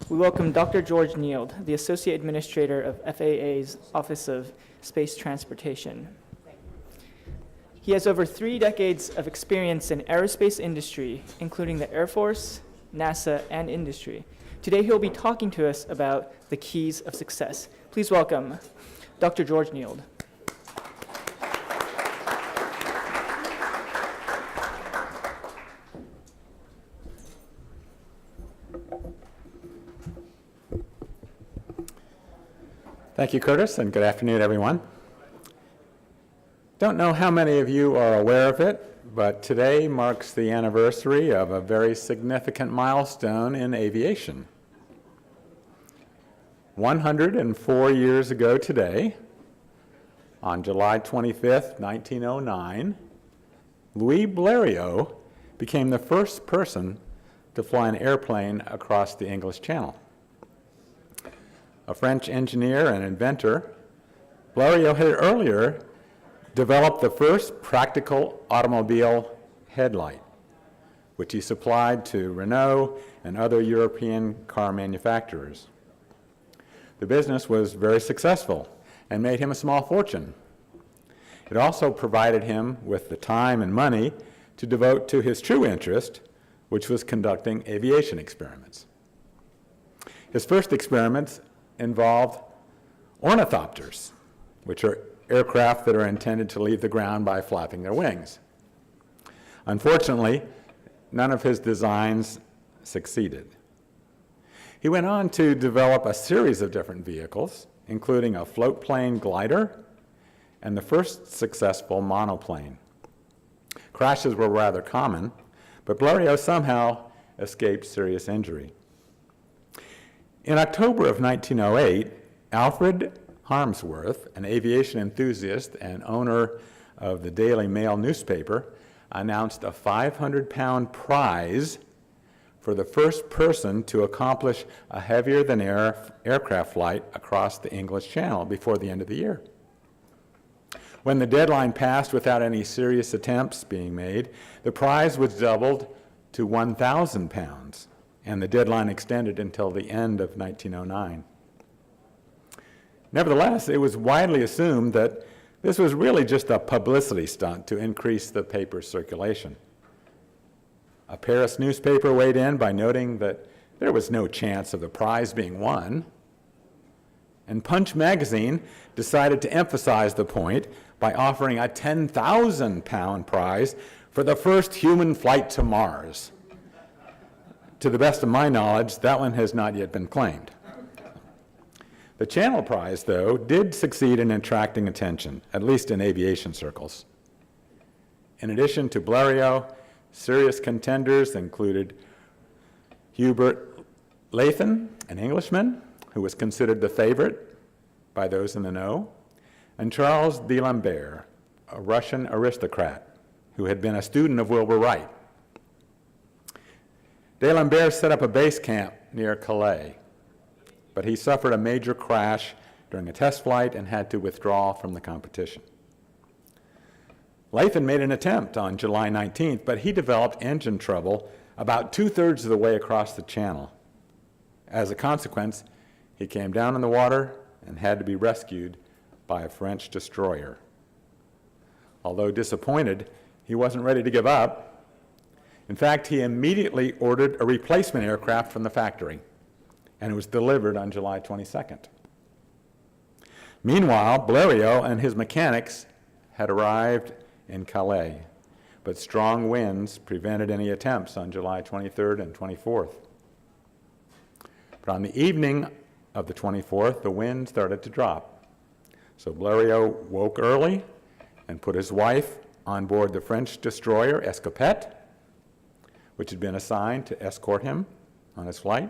We welcome Dr. George Nield, the Associate Administrator of FAA's Office of Space Transportation. He has over 3 decades of experience in aerospace industry, including the Air Force, NASA, and industry. Today he'll be talking to us about the keys of success. Please welcome Dr. George Nield. Thank you, Curtis, and good afternoon, everyone. Don't know how many of you are aware of it, but today marks the anniversary of a very significant milestone in aviation. 104 years ago today, on July 25th, 1909, Louis Blériot became the first person to fly an airplane across the English Channel. A French engineer and inventor, Blériot had earlier developed the first practical automobile headlight, which he supplied to Renault and other European car manufacturers. The business was very successful and made him a small fortune. It also provided him with the time and money to devote to his true interest, which was conducting aviation experiments. His first experiments involved ornithopters, which are aircraft that are intended to leave the ground by flapping their wings. Unfortunately, none of his designs succeeded. He went on to develop a series of different vehicles, including a float plane glider and the first successful monoplane. Crashes were rather common, but Blériot somehow escaped serious injury. In October of 1908, Alfred Harmsworth, an aviation enthusiast and owner of the Daily Mail newspaper, announced a 500-pound prize for the first person to accomplish a heavier-than-air aircraft flight across the English Channel before the end of the year. When the deadline passed without any serious attempts being made, the prize was doubled to 1,000 pounds. And the deadline extended until the end of 1909. Nevertheless, it was widely assumed that this was really just a publicity stunt to increase the paper's circulation. A Paris newspaper weighed in by noting that there was no chance of the prize being won. And Punch magazine decided to emphasize the point by offering a 10,000-pound prize for the first human flight to Mars. To the best of my knowledge, that one has not yet been claimed. The Channel Prize, though, did succeed in attracting attention, at least in aviation circles. In addition to Blériot, serious contenders included Hubert Lathan, an Englishman, who was considered the favorite by those in the know, and Charles d'Alembert, a Russian aristocrat who had been a student of Wilbur Wright. D'Alembert set up a base camp near Calais, but he suffered a major crash during a test flight and had to withdraw from the competition. Lathan made an attempt on July 19th, but he developed engine trouble about 2/3 of the way across the channel. As a consequence, he came down in the water and had to be rescued by a French destroyer. Although disappointed, he wasn't ready to give up. In fact, he immediately ordered a replacement aircraft from the factory, and it was delivered on July 22nd. Meanwhile, Blériot and his mechanics had arrived in Calais, but strong winds prevented any attempts on July 23rd and 24th. But on the evening of the 24th, the wind started to drop. So Blériot woke early and put his wife on board the French destroyer Escopette, which had been assigned to escort him on his flight.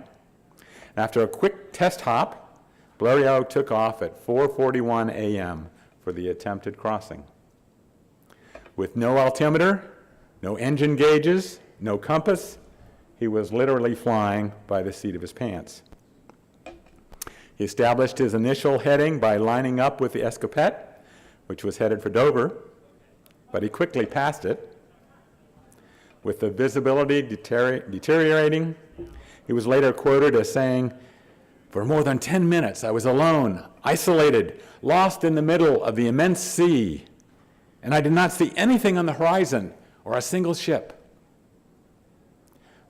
After a quick test hop, Blériot took off at 4:41 a.m. for the attempted crossing. With no altimeter, no engine gauges, no compass, he was literally flying by the seat of his pants. He established his initial heading by lining up with the Escopette, which was headed for Dover, but he quickly passed it. With the visibility deteriorating, He was later quoted as saying, "For more than 10 minutes, I was alone, isolated, lost in the middle of the immense sea, and I did not see anything on the horizon or a single ship."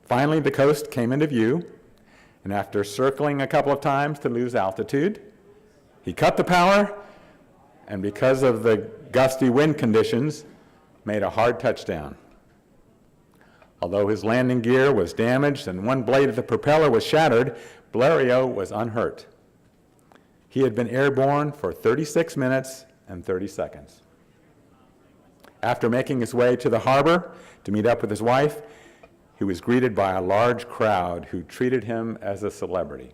Finally, the coast came into view, and after circling a couple of times to lose altitude, he cut the power, and because of the gusty wind conditions, made a hard touchdown. Although his landing gear was damaged and one blade of the propeller was shattered, Blériot was unhurt. He had been airborne for 36 minutes and 30 seconds. After making his way to the harbor to meet up with his wife, he was greeted by a large crowd who treated him as a celebrity.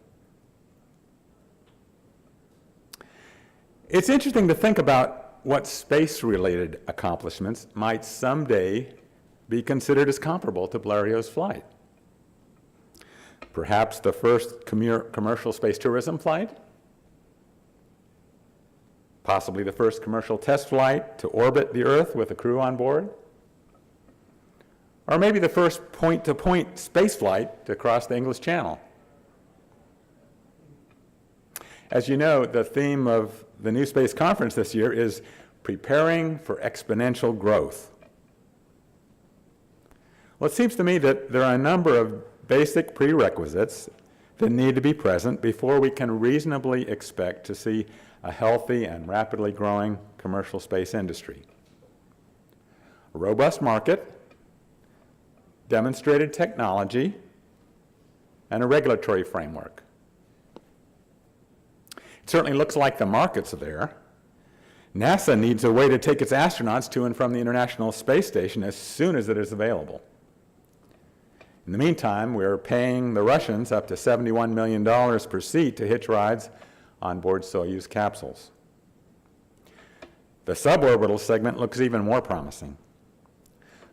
It's interesting to think about what space-related accomplishments might someday be considered as comparable to Blériot's flight. Perhaps the first commercial space tourism flight, possibly the first commercial test flight to orbit the Earth with a crew on board, or maybe the first point-to-point space flight to cross the English Channel. As you know, the theme of the New Space Conference this year is preparing for exponential growth. Well, it seems to me that there are a number of basic prerequisites that need to be present before we can reasonably expect to see a healthy and rapidly growing commercial space industry. A robust market, demonstrated technology, and a regulatory framework. It certainly looks like the markets are there. NASA needs a way to take its astronauts to and from the International Space Station as soon as it is available. In the meantime, we're paying the Russians up to $71 million per seat to hitch rides on board Soyuz capsules. The suborbital segment looks even more promising.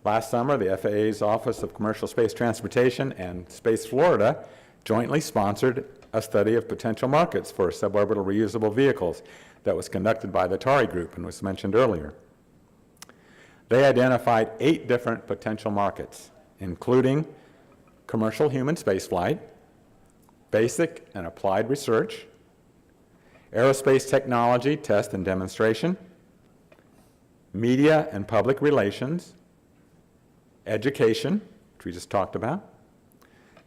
Last summer, the FAA's Office of Commercial Space Transportation and Space Florida jointly sponsored a study of potential markets for suborbital reusable vehicles that was conducted by the TARI Group and was mentioned earlier. They identified 8 different potential markets, including commercial human spaceflight, basic and applied research, aerospace technology test and demonstration, media and public relations, education, which we just talked about,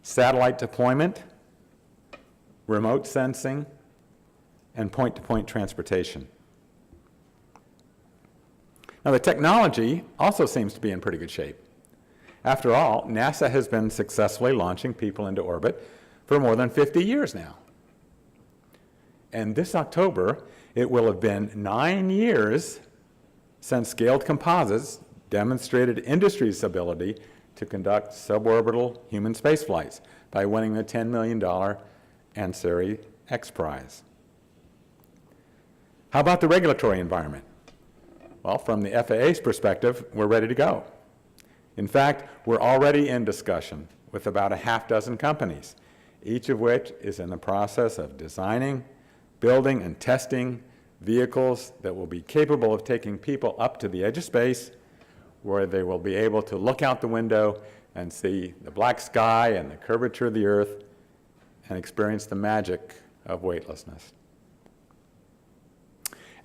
satellite deployment, remote sensing, and point-to-point transportation. Now, the technology also seems to be in pretty good shape. After all, NASA has been successfully launching people into orbit for more than 50 years now. And this October, it will have been 9 years since scaled composites demonstrated industry's ability to conduct suborbital human spaceflights by winning the $10 million Ansari X Prize. How about the regulatory environment? Well, from the FAA's perspective, we're ready to go. In fact, we're already in discussion with about a half dozen companies, each of which is in the process of designing, building, and testing vehicles that will be capable of taking people up to the edge of space, where they will be able to look out the window and see the black sky and the curvature of the Earth and experience the magic of weightlessness.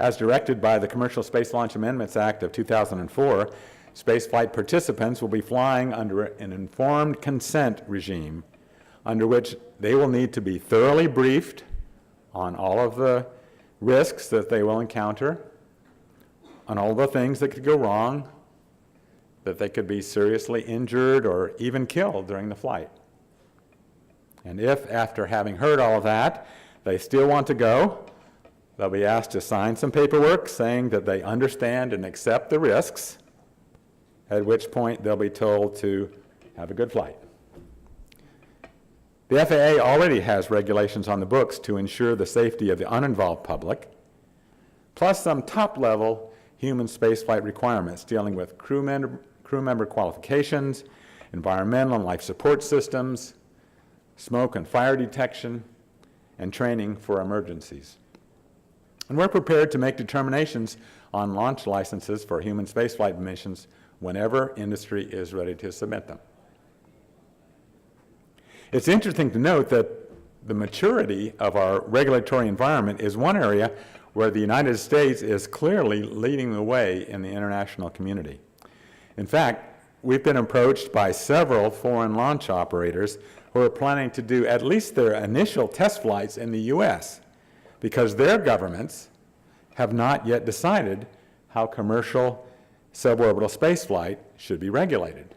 As directed by the Commercial Space Launch Amendments Act of 2004, spaceflight participants will be flying under an informed consent regime under which they will need to be thoroughly briefed on all of the risks that they will encounter, on all the things that could go wrong, that they could be seriously injured or even killed during the flight. And if, after having heard all of that, they still want to go, they'll be asked to sign some paperwork saying that they understand and accept the risks, at which point they'll be told to have a good flight. The FAA already has regulations on the books to ensure the safety of the uninvolved public, plus some top-level human spaceflight requirements dealing with crew member qualifications, environmental and life support systems, smoke and fire detection, and training for emergencies. And we're prepared to make determinations on launch licenses for human spaceflight missions whenever industry is ready to submit them. It's interesting to note that the maturity of our regulatory environment is one area where the United States is clearly leading the way in the international community. In fact, we've been approached by several foreign launch operators who are planning to do at least their initial test flights in the U.S. because their governments have not yet decided how commercial suborbital spaceflight should be regulated.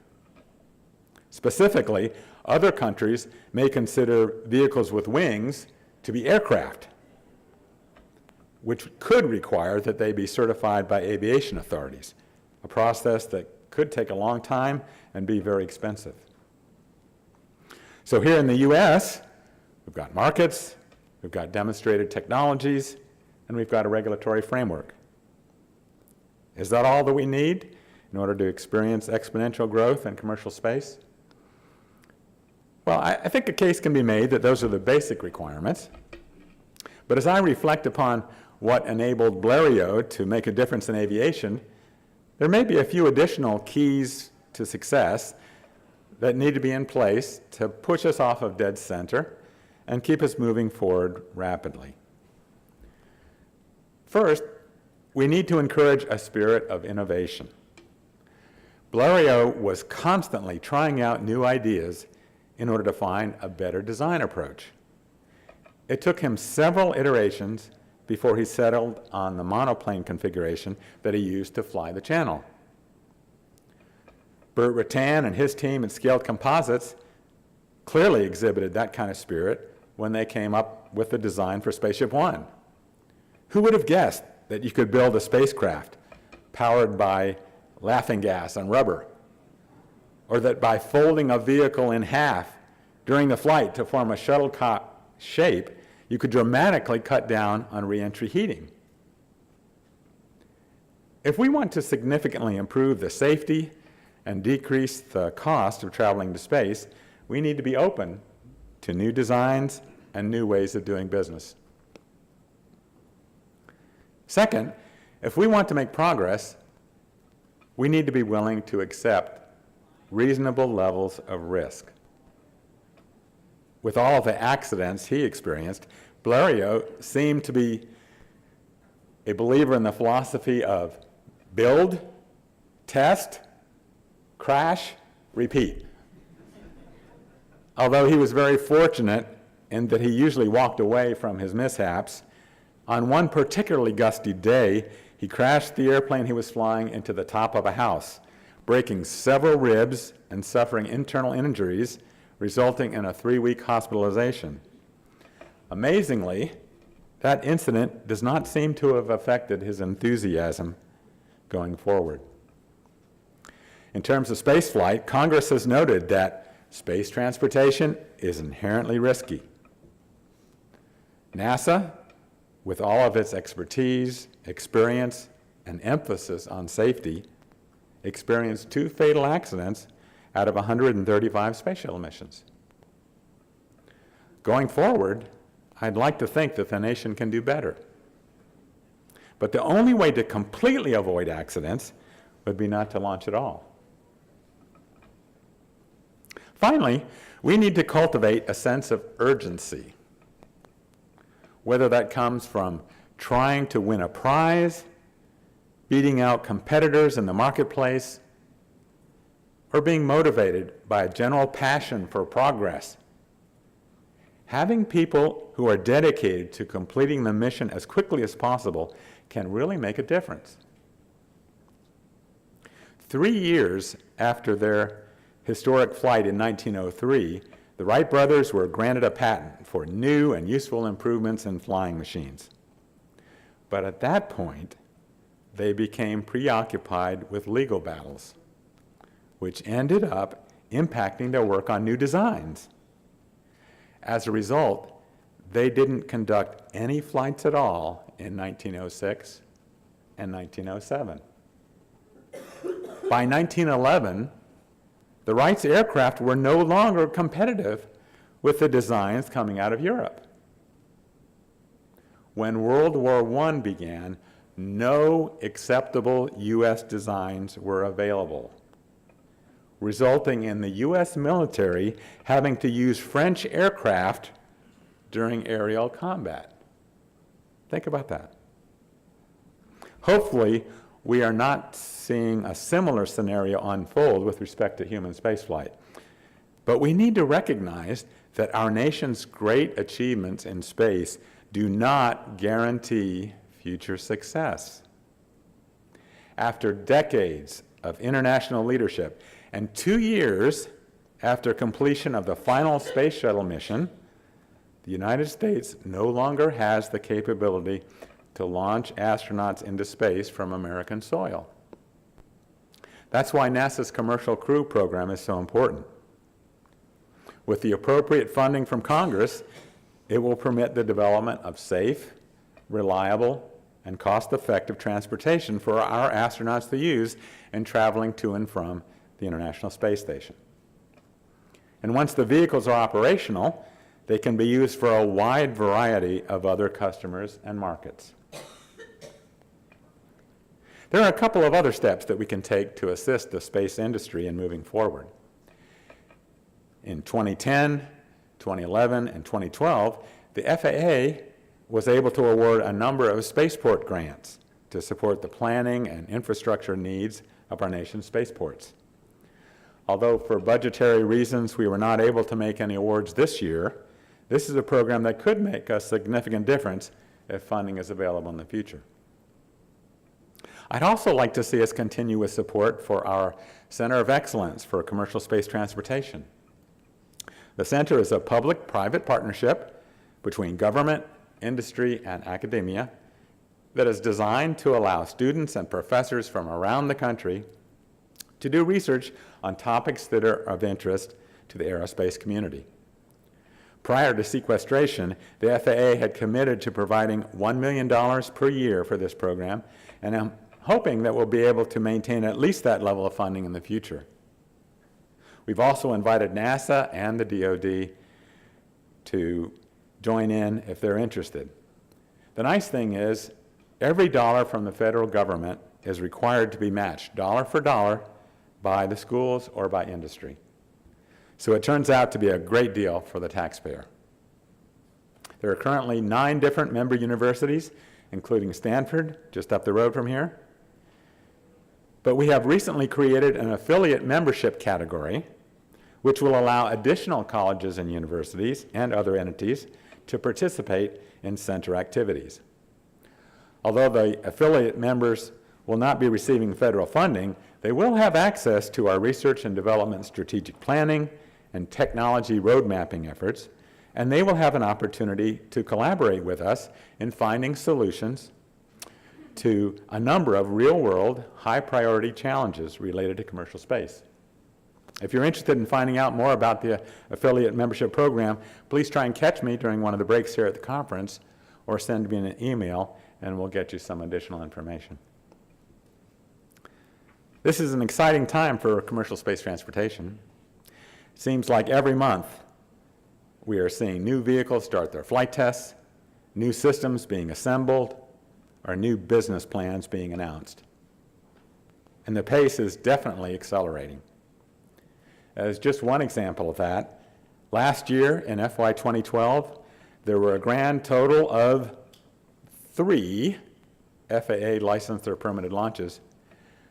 Specifically, other countries may consider vehicles with wings to be aircraft, which could require that they be certified by aviation authorities, a process that could take a long time and be very expensive. So here in the U.S., we've got markets, we've got demonstrated technologies, and we've got a regulatory framework. Is that all that we need in order to experience exponential growth in commercial space? Well, I think a case can be made that those are the basic requirements. But as I reflect upon what enabled Blériot to make a difference in aviation, there may be a few additional keys to success that need to be in place to push us off of dead center and keep us moving forward rapidly. First, we need to encourage a spirit of innovation. Blériot was constantly trying out new ideas in order to find a better design approach. It took him several iterations before he settled on the monoplane configuration that he used to fly the channel. Burt Rutan and his team at Scaled Composites clearly exhibited that kind of spirit when they came up with the design for Spaceship One. Who would have guessed that you could build a spacecraft powered by laughing gas and rubber, or that by folding a vehicle in half during the flight to form a shuttlecock shape, you could dramatically cut down on reentry heating? If we want to significantly improve the safety and decrease the cost of traveling to space, we need to be open to new designs and new ways of doing business. Second, if we want to make progress, we need to be willing to accept reasonable levels of risk. With all of the accidents he experienced, Blériot seemed to be a believer in the philosophy of build, test, crash, repeat. Although he was very fortunate in that he usually walked away from his mishaps, on one particularly gusty day, he crashed the airplane he was flying into the top of a house, breaking several ribs and suffering internal injuries, resulting in a 3-week hospitalization. Amazingly, that incident does not seem to have affected his enthusiasm going forward. In terms of spaceflight, Congress has noted that space transportation is inherently risky. NASA, with all of its expertise, experience, and emphasis on safety, experienced 2 fatal accidents out of 135 space shuttle missions. Going forward, I'd like to think that the nation can do better. But the only way to completely avoid accidents would be not to launch at all. Finally, we need to cultivate a sense of urgency, whether that comes from trying to win a prize, beating out competitors in the marketplace, or being motivated by a general passion for progress. Having people who are dedicated to completing the mission as quickly as possible can really make a difference. 3 years after their historic flight in 1903, the Wright brothers were granted a patent for new and useful improvements in flying machines. But at that point, they became preoccupied with legal battles, which ended up impacting their work on new designs. As a result, they didn't conduct any flights at all in 1906 and 1907. By 1911, the Wright's aircraft were no longer competitive with the designs coming out of Europe. When World War I began, no acceptable U.S. designs were available. resulting in the U.S. military having to use French aircraft during aerial combat. Think about that. Hopefully, we are not seeing a similar scenario unfold with respect to human spaceflight. But we need to recognize that our nation's great achievements in space do not guarantee future success. After decades of international leadership and 2 years after completion of the final space shuttle mission, the United States no longer has the capability to launch astronauts into space from American soil. That's why NASA's Commercial Crew program is so important. With the appropriate funding from Congress, it will permit the development of safe, reliable, and cost-effective transportation for our astronauts to use in traveling to and from the International Space Station. And once the vehicles are operational, they can be used for a wide variety of other customers and markets. There are a couple of other steps that we can take to assist the space industry in moving forward. In 2010, 2011, and 2012, the FAA was able to award a number of spaceport grants to support the planning and infrastructure needs of our nation's spaceports. Although for budgetary reasons we were not able to make any awards this year, this is a program that could make a significant difference if funding is available in the future. I'd also like to see us continue with support for our Center of Excellence for Commercial Space Transportation. The center is a public-private partnership between government, industry, and academia that is designed to allow students and professors from around the country to do research on topics that are of interest to the aerospace community. Prior to sequestration, the FAA had committed to providing $1 million per year for this program, and I'm hoping that we'll be able to maintain at least that level of funding in the future. We've also invited NASA and the DoD to join in if they're interested. The nice thing is, every dollar from the federal government is required to be matched, dollar for dollar, by the schools or by industry. So it turns out to be a great deal for the taxpayer. There are currently 9 different member universities, including Stanford, just up the road from here. But we have recently created an affiliate membership category, which will allow additional colleges and universities and other entities to participate in center activities. Although the affiliate members will not be receiving federal funding, they will have access to our research and development strategic planning and technology road mapping efforts, and they will have an opportunity to collaborate with us in finding solutions to a number of real-world, high-priority challenges related to commercial space. If you're interested in finding out more about the affiliate membership program, please try and catch me during one of the breaks here at the conference, or send me an email, and we'll get you some additional information. This is an exciting time for commercial space transportation. It seems like every month we are seeing new vehicles start their flight tests, new systems being assembled, or new business plans being announced. And the pace is definitely accelerating. As just one example of that, last year in FY 2012, there were a grand total of 3 FAA licensed or permitted launches.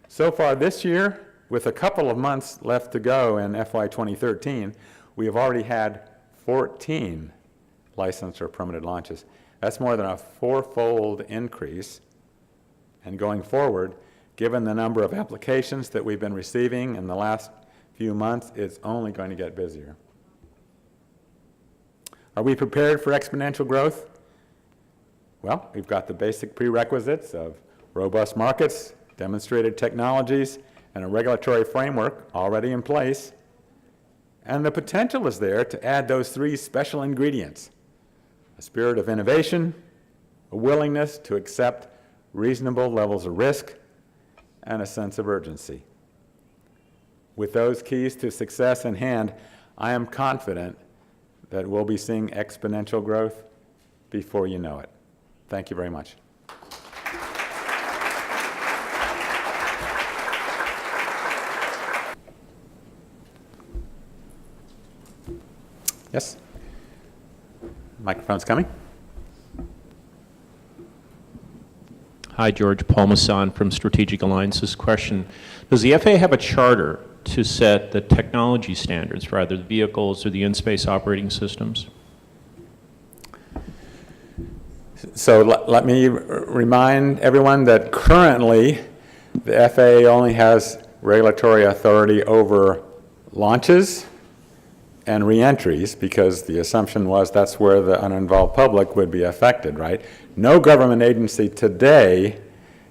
So far this year, with a couple of months left to go in FY 2013, we have already had 14 licensed or permitted launches. That's more than a 4-fold increase. And going forward, given the number of applications that we've been receiving in the last few months, it's only going to get busier. Are we prepared for exponential growth? Well, we've got the basic prerequisites of robust markets, demonstrated technologies, and a regulatory framework already in place. And the potential is there to add those 3 special ingredients: a spirit of innovation, a willingness to accept reasonable levels of risk, and a sense of urgency. With those keys to success in hand, I am confident that we'll be seeing exponential growth before you know it. Thank you very much. Yes? Microphone's coming. Hi, George. Paul Masson from Strategic Alliances. Question: does the FAA have a charter to set the technology standards for either the vehicles or the in-space operating systems? So let me remind everyone that currently the FAA only has regulatory authority over launches and reentries, because the assumption was that's where the uninvolved public would be affected, right? No government agency today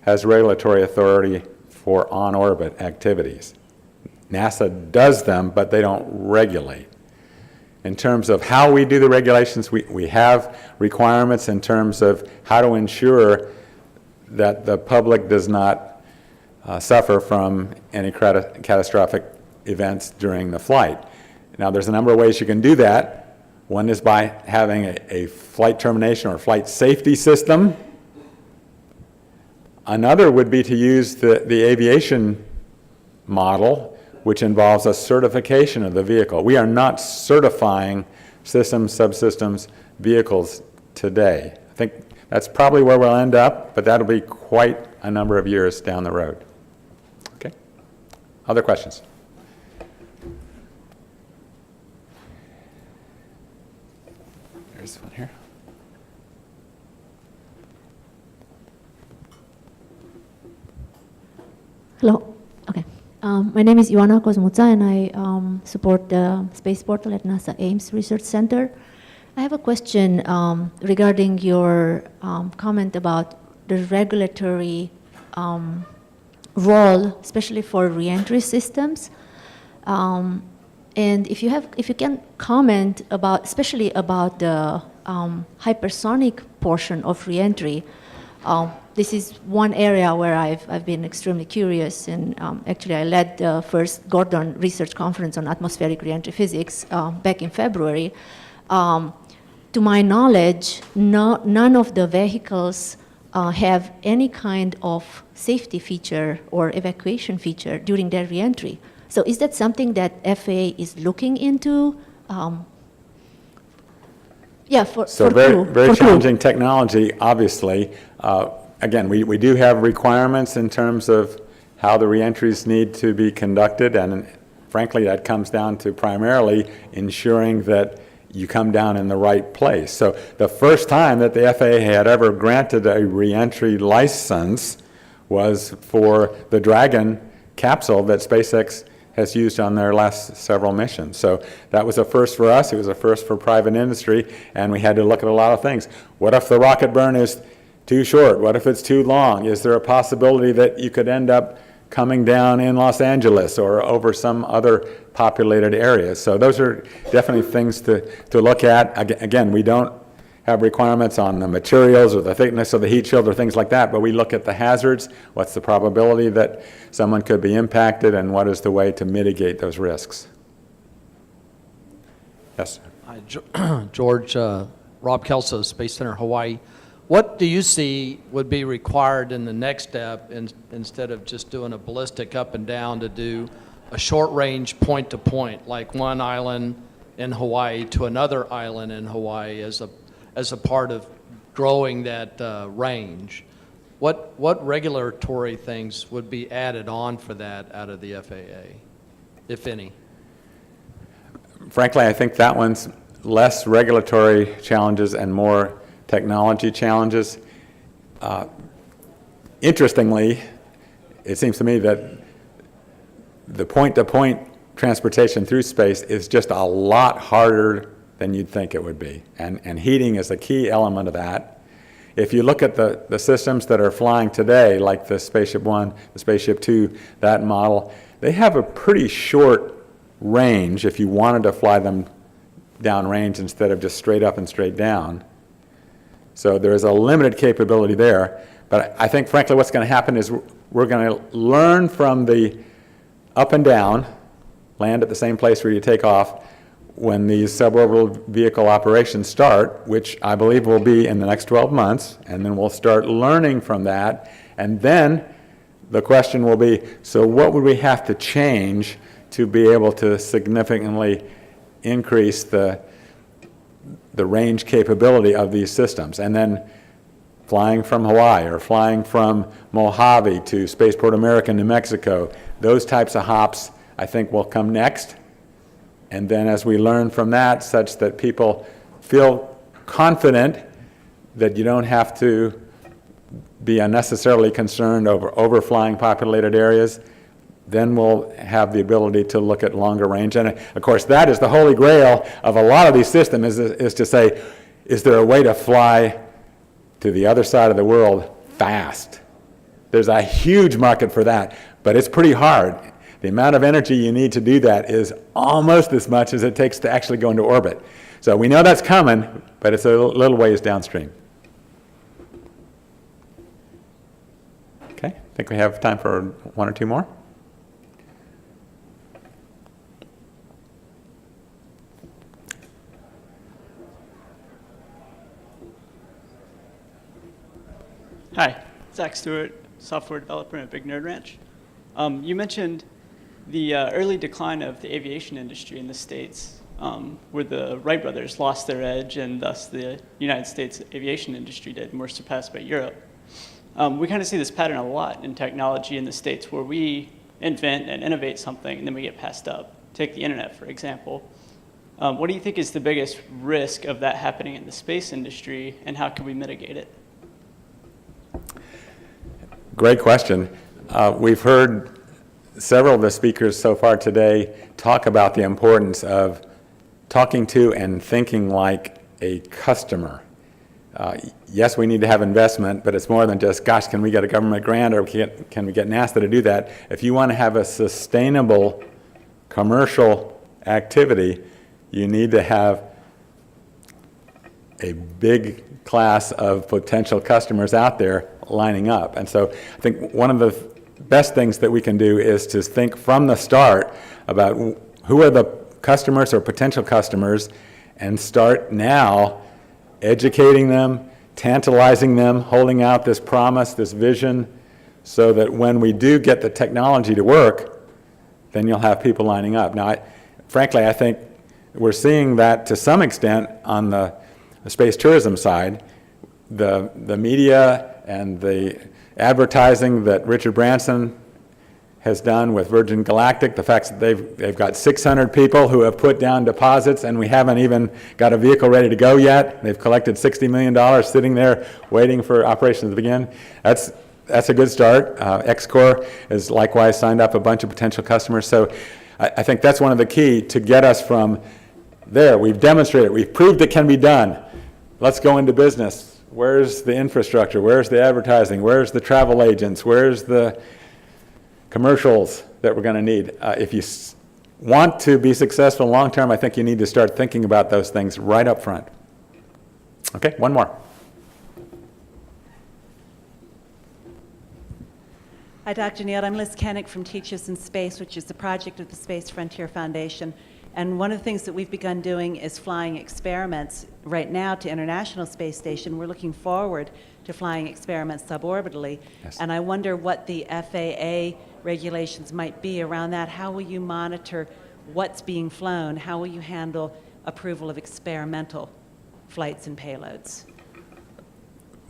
has regulatory authority for on-orbit activities. NASA does them, but they don't regulate. In terms of how we do the regulations, we have requirements in terms of how to ensure that the public does not suffer from any catastrophic events during the flight. Now, there's a number of ways you can do that. One is by having a flight termination or flight safety system. Another would be to use the aviation model, which involves a certification of the vehicle. We are not certifying systems, subsystems, vehicles today. I think that's probably where we'll end up, but that'll be quite a number of years down the road. Okay? Other questions? There's one here. Hello. Okay. My name is Ioana Kozmuța, and I support the space portal at NASA Ames Research Center. I have a question regarding your comment about the regulatory role, especially for reentry systems. And if you can comment about, especially about the hypersonic portion of reentry. This is one area where I've been extremely curious, and actually I led the first Gordon Research Conference on atmospheric reentry physics back in February. To my knowledge, none of the vehicles have any kind of safety feature or evacuation feature during their reentry. So is that something that FAA is looking into? Yeah, for very challenging technology, obviously. Again, we do have requirements in terms of how the reentries need to be conducted, and frankly, that comes down to primarily ensuring that you come down in the right place. So the first time that the FAA had ever granted a reentry license was for the Dragon capsule that SpaceX has used on their last several missions. So that was a first for us. It was a first for private industry, and we had to look at a lot of things. What if the rocket burn is too short? What if it's too long? Is there a possibility that you could end up coming down in Los Angeles or over some other populated area? So those are definitely things to look at. Again, we don't have requirements on the materials or the thickness of the heat shield or things like that, but we look at the hazards. What's the probability that someone could be impacted, and what is the way to mitigate those risks? Yes? Hi, George. Rob Kelso, Space Center, Hawaii. What do you see would be required in the next step instead of just doing a ballistic up and down, to do a short range point to point, like one island in Hawaii to another island in Hawaii as a part of growing that range? What regulatory things would be added on for that out of the FAA, if any? Frankly, I think that one's less regulatory challenges and more technology challenges. Interestingly, it seems to me that the point-to-point transportation through space is just a lot harder than you'd think it would be. And heating is a key element of that. If you look at the systems that are flying today, like the Spaceship One, the Spaceship Two, that model, they have a pretty short range if you wanted to fly them downrange instead of just straight up and straight down. So there's a limited capability there. But I think, frankly, what's going to happen is we're going to learn from the up and down, land at the same place where you take off, when these suborbital vehicle operations start, which I believe will be in the next 12 months, and then we'll start learning from that. And then the question will be, so what would we have to change to be able to significantly increase the the range capability of these systems. And then flying from Hawaii or flying from Mojave to Spaceport America, New Mexico, those types of hops I think will come next. And then as we learn from that, such that people feel confident that you don't have to be unnecessarily concerned over overflying populated areas, then we'll have the ability to look at longer range. And of course, that is the holy grail of a lot of these systems, is to say, is there a way to fly to the other side of the world fast? There's a huge market for that, but it's pretty hard. The amount of energy you need to do that is almost as much as it takes to actually go into orbit. So we know that's coming, but it's a little ways downstream. Okay, I think we have time for one or two more. Hi, Zach Stewart, software developer at Big Nerd Ranch. You mentioned the early decline of the aviation industry in the States, where the Wright brothers lost their edge and thus the United States aviation industry did and were surpassed by Europe. We kind of see this pattern a lot in technology in the States, where we invent and innovate something and then we get passed up. Take the internet, for example. What do you think is the biggest risk of that happening in the space industry, and how can we mitigate it? Great question. We've heard several of the speakers so far today talk about the importance of talking to and thinking like a customer. Yes, we need to have investment, but it's more than just, gosh, can we get a government grant, or can we get NASA to do that? If you want to have a sustainable commercial activity, you need to have a big class of potential customers out there lining up. And so I think one of the best things that we can do is to think from the start about who are the customers or potential customers, and start now educating them, tantalizing them, holding out this promise, this vision, so that when we do get the technology to work, then you'll have people lining up. Now, frankly, I think we're seeing that to some extent on the space tourism side. The media and the advertising that Richard Branson has done with Virgin Galactic, the fact that they've got 600 people who have put down deposits, and we haven't even got a vehicle ready to go yet. They've collected $60 million sitting there waiting for operations to begin. That's a good start. X-Corp has likewise signed up a bunch of potential customers. So I think that's one of the key to get us from there. We've demonstrated, we've proved it can be done. Let's go into business. Where's the infrastructure? Where's the advertising? Where's the travel agents? Where's the commercials that we're going to need? If you want to be successful long term, I think you need to start thinking about those things right up front. Okay, one more. Hi, Dr. Nield. I'm Liz Kennick from Teachers in Space, which is the project of the Space Frontier Foundation. And one of the things that we've begun doing is flying experiments right now to International Space Station. We're looking forward to flying experiments suborbitally. Yes. And I wonder what the FAA regulations might be around that. How will you monitor what's being flown? How will you handle approval of experimental flights and payloads?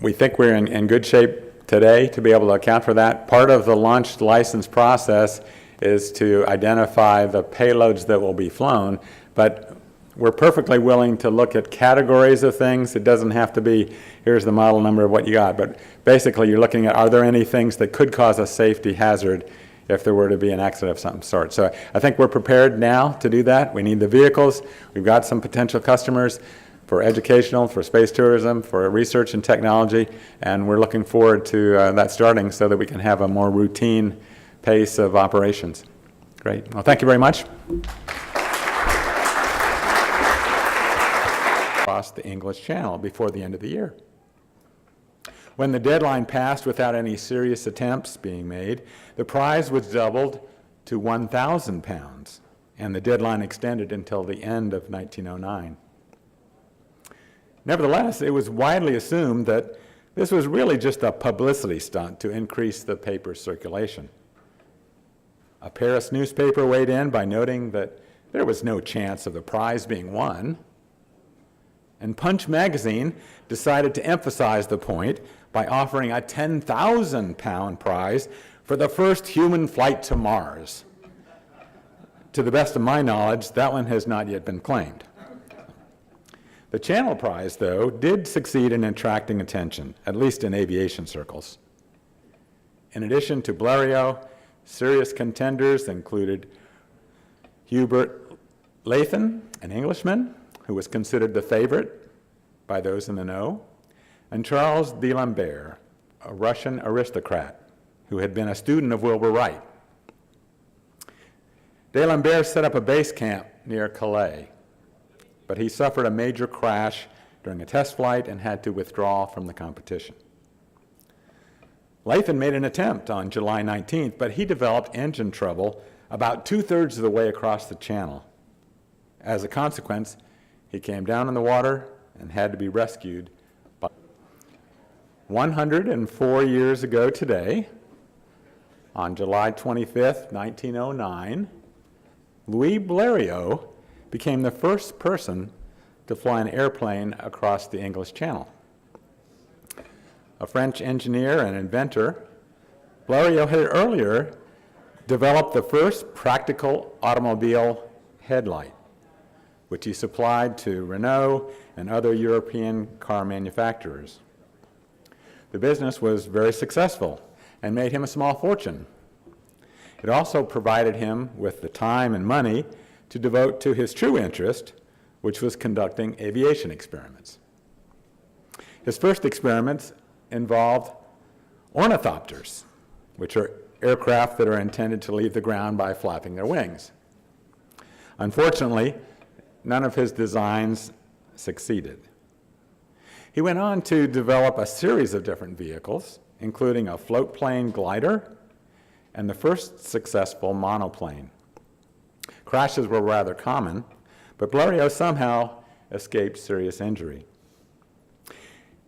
We think we're in good shape today to be able to account for that. Part of the launch license process is to identify the payloads that will be flown, but we're perfectly willing to look at categories of things. It doesn't have to be, here's the model number of what you got, but basically you're looking at, are there any things that could cause a safety hazard if there were to be an accident of some sort? So I think we're prepared now to do that. We need the vehicles. We've got some potential customers for educational, for space tourism, for research and technology, and we're looking forward to that starting so that we can have a more routine pace of operations. Great. Well, thank you very much. Across the English Channel before the end of the year. When the deadline passed without any serious attempts being made, the prize was doubled to £1,000, and the deadline extended until the end of 1909. Nevertheless, it was widely assumed that this was really just a publicity stunt to increase the paper's circulation. A Paris newspaper weighed in by noting that there was no chance of the prize being won. And Punch magazine decided to emphasize the point by offering a 10,000-pound prize for the first human flight to Mars. To the best of my knowledge, that one has not yet been claimed. The Channel Prize, though, did succeed in attracting attention, at least in aviation circles. In addition to Blériot, serious contenders included Hubert Lathan, an Englishman, who was considered the favorite by those in the know, and Charles d'Alembert, a Russian aristocrat who had been a student of Wilbur Wright. D'Alembert set up a base camp near Calais, but he suffered a major crash during a test flight and had to withdraw from the competition. Lathan made an attempt on July 19th, but he developed engine trouble about 2/3 of the way across the channel. As a consequence, he came down in the water and had to be rescued. 104 years ago today, on July 25th, 1909, Louis Blériot became the first person to fly an airplane across the English Channel. A French engineer and inventor, Blériot had earlier developed the first practical automobile headlight, which he supplied to Renault and other European car manufacturers. The business was very successful and made him a small fortune. It also provided him with the time and money to devote to his true interest, which was conducting aviation experiments. His first experiments involved ornithopters, which are aircraft that are intended to leave the ground by flapping their wings. Unfortunately, none of his designs succeeded. He went on to develop a series of different vehicles, including a float plane glider and the first successful monoplane. Crashes were rather common, but Blériot somehow escaped serious injury.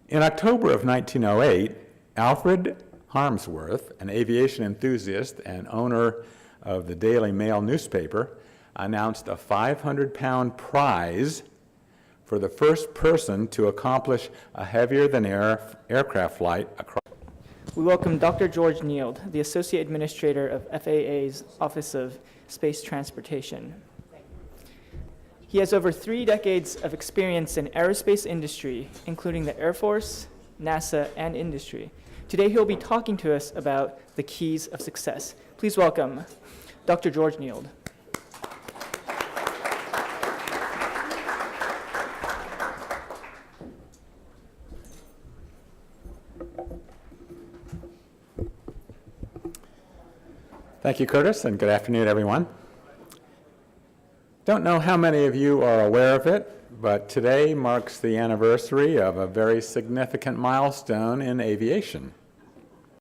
In October of 1908, Alfred Harmsworth, an aviation enthusiast and owner of the Daily Mail newspaper, announced a 500-pound prize for the first person to accomplish a heavier-than-air aircraft flight across. We welcome Dr. George Nield, the Associate Administrator of FAA's Office of Space Transportation. He has over 3 decades of experience in aerospace industry, including the Air Force, NASA, and industry. Today he'll be talking to us about the keys of success. Please welcome Dr. George Nield. Thank you, Curtis, and good afternoon, everyone. Don't know how many of you are aware of it, but today marks the anniversary of a very significant milestone in aviation.